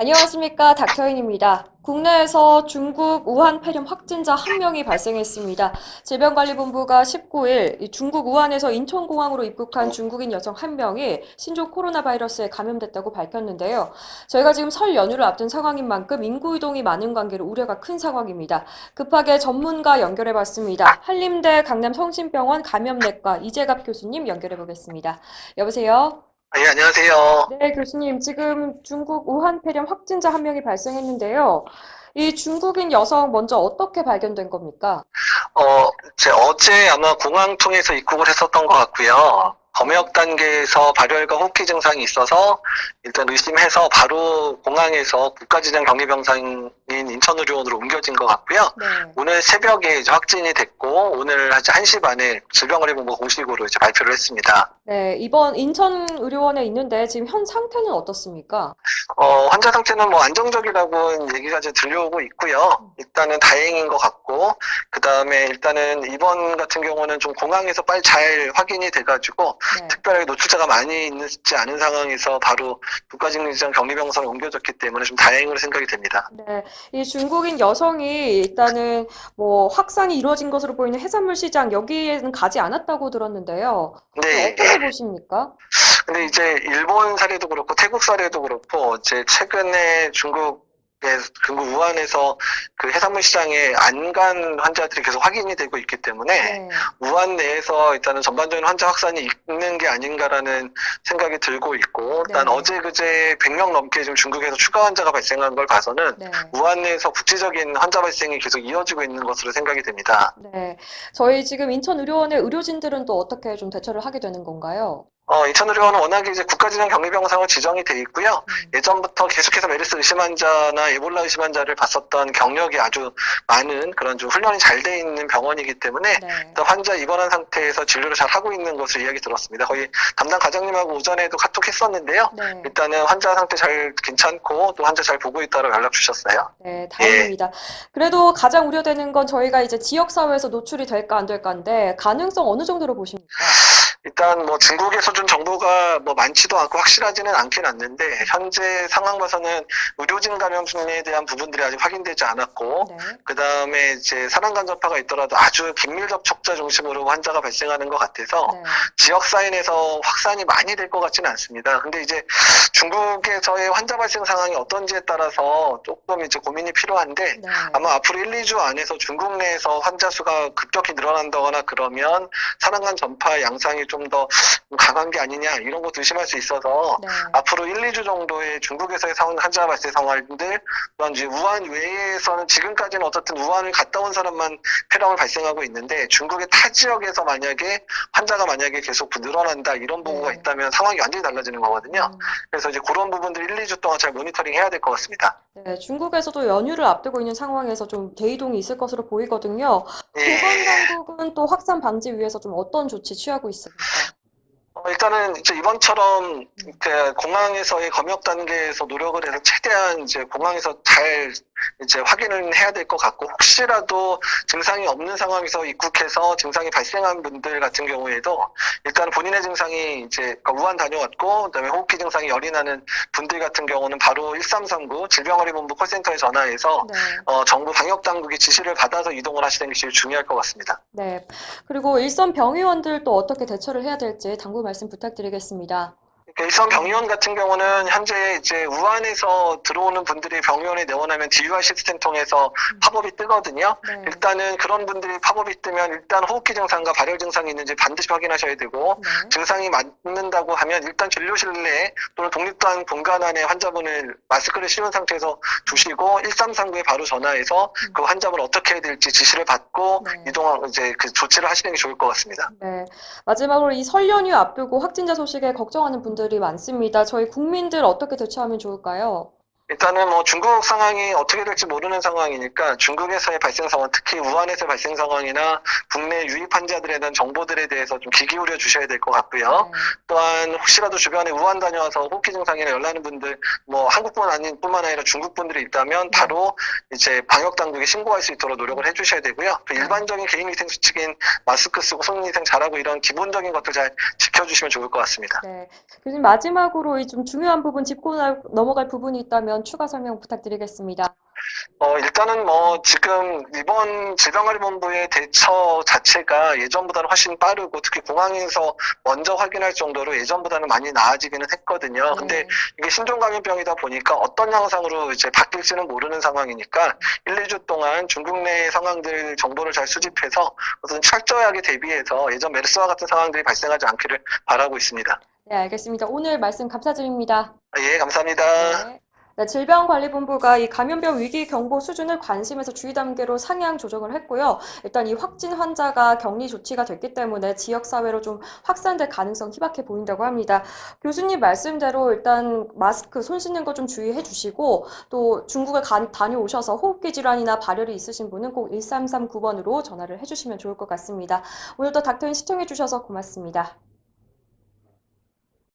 안녕하십니까. 닥터인입니다. 국내에서 중국 우한 폐렴 확진자 1명이 발생했습니다. 질병관리본부가 19일 중국 우한에서 인천공항으로 입국한 중국인 여성 1명이 신종 코로나 바이러스에 감염됐다고 밝혔는데요. 저희가 지금 설 연휴를 앞둔 상황인 만큼 인구 이동이 많은 관계로 우려가 큰 상황입니다. 급하게 전문가 연결해봤습니다. 한림대 강남성심병원 감염내과 이재갑 교수님 연결해보겠습니다. 여보세요? 예, 안녕하세요. 네, 교수님. 지금 중국 우한 폐렴 확진자 1명이 발생했는데요. 이 중국인 여성 먼저 어떻게 발견된 겁니까? 어제 아마 공항 통해서 입국을 했었던 것 같고요. 검역 단계에서 발열과 호흡기 증상이 있어서 일단 의심해서 바로 공항에서 국가지정 격리병상인 인천의료원으로 옮겨진 것 같고요. 네. 오늘 새벽에 이제 확진이 됐고 오늘 한 1시 반에 질병관리본부 공식으로 이제 발표를 했습니다. 네, 이번 인천의료원에 있는데 지금 현 상태는 어떻습니까? 환자 상태는 뭐 안정적이라고 얘기가 이제 들려오고 있고요. 일단은 다행인 것 같고, 그 다음에 일단은 이번 같은 경우는 좀 공항에서 빨리 잘 확인이 돼가지고, 네. 특별하게 노출자가 많이 있지 않은 상황에서 바로 국가직립장 격리병상에 옮겨졌기 때문에 좀 다행으로 생각이 됩니다. 네, 이 중국인 여성이 일단은 뭐 확산이 이루어진 것으로 보이는 해산물 시장 여기에는 가지 않았다고 들었는데요. 네. 어떻게 보십니까? 근데 이제 일본 사례도 그렇고 태국 사례도 그렇고 이제 최근에 중국 우한에서 그 해산물 시장에 안 간 환자들이 계속 확인이 되고 있기 때문에 네. 우한 내에서 일단은 전반적인 환자 확산이 있는 게 아닌가라는 생각이 들고 있고 일단 네. 어제 그제 100명 넘게 지금 중국에서 추가 환자가 발생한 걸 봐서는 네. 우한 내에서 국지적인 환자 발생이 계속 이어지고 있는 것으로 생각이 됩니다. 네. 저희 지금 인천의료원의 의료진들은 또 어떻게 좀 대처를 하게 되는 건가요? 인천의료원은 워낙에 이제 국가진영 격리병상으로 지정이 돼 있고요. 예전부터 계속해서 메르스 의심 환자나 에볼라 의심 환자를 봤었던 경력이 아주 많은 그런 좀 훈련이 잘 돼 있는 병원이기 때문에 네. 환자 입원한 상태에서 진료를 잘 하고 있는 것으로 이야기 들었습니다. 거의 담당 과장님하고 오전에도 카톡했었는데요. 네. 일단은 환자 상태 잘 괜찮고 또 환자 잘 보고 있다고 연락 주셨어요. 네, 다행입니다. 그래도 가장 우려되는 건 저희가 이제 지역사회에서 노출이 될까 안 될까인데 가능성 어느 정도로 보십니까? 일단 뭐 중국에서 준 정보가 뭐 많지도 않고 확실하지는 않긴 않는데 현재 상황 봐서는 의료진 감염에 대한 부분들이 아직 확인되지 않았고 네. 그 다음에 이제 산안간 전파가 있더라도 아주 긴밀 접촉자 중심으로 환자가 발생하는 것 같아서 네. 지역 사회에서 확산이 많이 될 것 같지는 않습니다. 근데 이제 중국에서의 환자 발생 상황이 어떤지에 따라서 조금 이제 고민이 필요한데 네. 아마 앞으로 1, 2주 안에서 중국 내에서 환자 수가 급격히 늘어난다거나 그러면 산안간 전파 양상이 좀 더 강한 게 아니냐 이런 것도 의심할 수 있어서 네. 앞으로 1, 2주 정도의 중국에서의 환자 발생 상황들 또한 이제 우한 외에서는 지금까지는 어쨌든 우한을 갔다 온 사람만 폐렴을 발생하고 있는데 중국의 타 지역에서 환자가 만약에 계속 늘어난다 이런 보고가 네. 있다면 상황이 완전히 달라지는 거거든요. 그래서 이제 그런 부분들 1, 2주 동안 잘 모니터링 해야 될 것 같습니다. 네, 중국에서도 연휴를 앞두고 있는 상황에서 좀 대이동이 있을 것으로 보이거든요. 예. 보건당국은 또 확산 방지 위해서 좀 어떤 조치 취하고 있습니까? 일단은 이제 이번처럼 그 공항에서의 검역 단계에서 노력을 해서 최대한 이제 공항에서 잘 이제 확인을 해야 될 것 같고 혹시라도 증상이 없는 상황에서 입국해서 증상이 발생한 분들 같은 경우에도 일단 본인의 증상이 이제 우한 다녀왔고 그다음에 호흡기 증상이 열이 나는 분들 같은 경우는 바로 1339 질병관리본부 콜센터에 전화해서 네. 정부 방역 당국의 지시를 받아서 이동을 하시는 게 제일 중요할 것 같습니다. 네. 그리고 일선 병의원들 또 어떻게 대처를 해야 될지 당부 말씀 부탁드리겠습니다. 일선 병의원 같은 경우는 현재 이제 우한에서 들어오는 분들이 병의원에 내원하면 DUR 시스템 통해서 팝업이 뜨거든요. 네. 일단은 그런 분들이 팝업이 뜨면 일단 호흡기 증상과 발열 증상이 있는지 반드시 확인하셔야 되고 네. 증상이 맞는다고 하면 일단 진료실 내에 또는 독립한 공간 안에 환자분을 마스크를 씌운 상태에서 두시고 1339에 바로 전화해서 그 환자분을 어떻게 해야 될지 지시를 받고 네. 이제 그 조치를 하시는 게 좋을 것 같습니다. 네. 마지막으로 이 설 연휴 앞두고 확진자 소식에 걱정하는 분들이 많습니다. 저희 국민들 어떻게 대처하면 좋을까요? 일단은 뭐 중국 상황이 어떻게 될지 모르는 상황이니까 중국에서의 발생 상황, 특히 우한에서의 발생 상황이나 국내 유입 환자들에 대한 정보들에 대해서 좀 귀 기울여 주셔야 될 것 같고요. 네. 또한 혹시라도 주변에 우한 다녀와서 호흡기 증상이나 열나는 분들, 뭐 뿐만 아니라 중국 분들이 있다면 바로 이제 방역 당국에 신고할 수 있도록 노력을 해주셔야 되고요. 또 일반적인 개인위생 수칙인 마스크 쓰고 손위생 잘하고 이런 기본적인 것들 잘 지켜주시면 좋을 것 같습니다. 네. 교수님 마지막으로 이 좀 중요한 부분 짚고 넘어갈 부분이 있다면 관련 추가 설명 부탁드리겠습니다. 일단은 지금 이번 질병관리본부의 대처 자체가 예전보다는 훨씬 빠르고 특히 공항에서 먼저 확인할 정도로 예전보다는 많이 나아지기는 했거든요. 근데 네. 이게 신종감염병이다 보니까 어떤 양상으로 이제 바뀔지는 모르는 상황이니까 1, 2주 동안 중국 내 상황들 정보를 잘 수집해서 어떤 철저하게 대비해서 예전 메르스와 같은 상황들이 발생하지 않기를 바라고 있습니다. 네, 알겠습니다. 오늘 말씀 감사드립니다. 예, 감사합니다. 네. 네, 질병관리본부가 이 감염병 위기 경보 수준을 관심에서 주의 단계로 상향 조정을 했고요. 일단 이 확진 환자가 격리 조치가 됐기 때문에 지역사회로 좀 확산될 가능성 희박해 보인다고 합니다. 교수님 말씀대로 일단 마스크, 손 씻는 거 좀 주의해 주시고 또 중국에 다녀오셔서 호흡기 질환이나 발열이 있으신 분은 꼭 1339번으로 전화를 해주시면 좋을 것 같습니다. 오늘도 닥터인 시청해 주셔서 고맙습니다.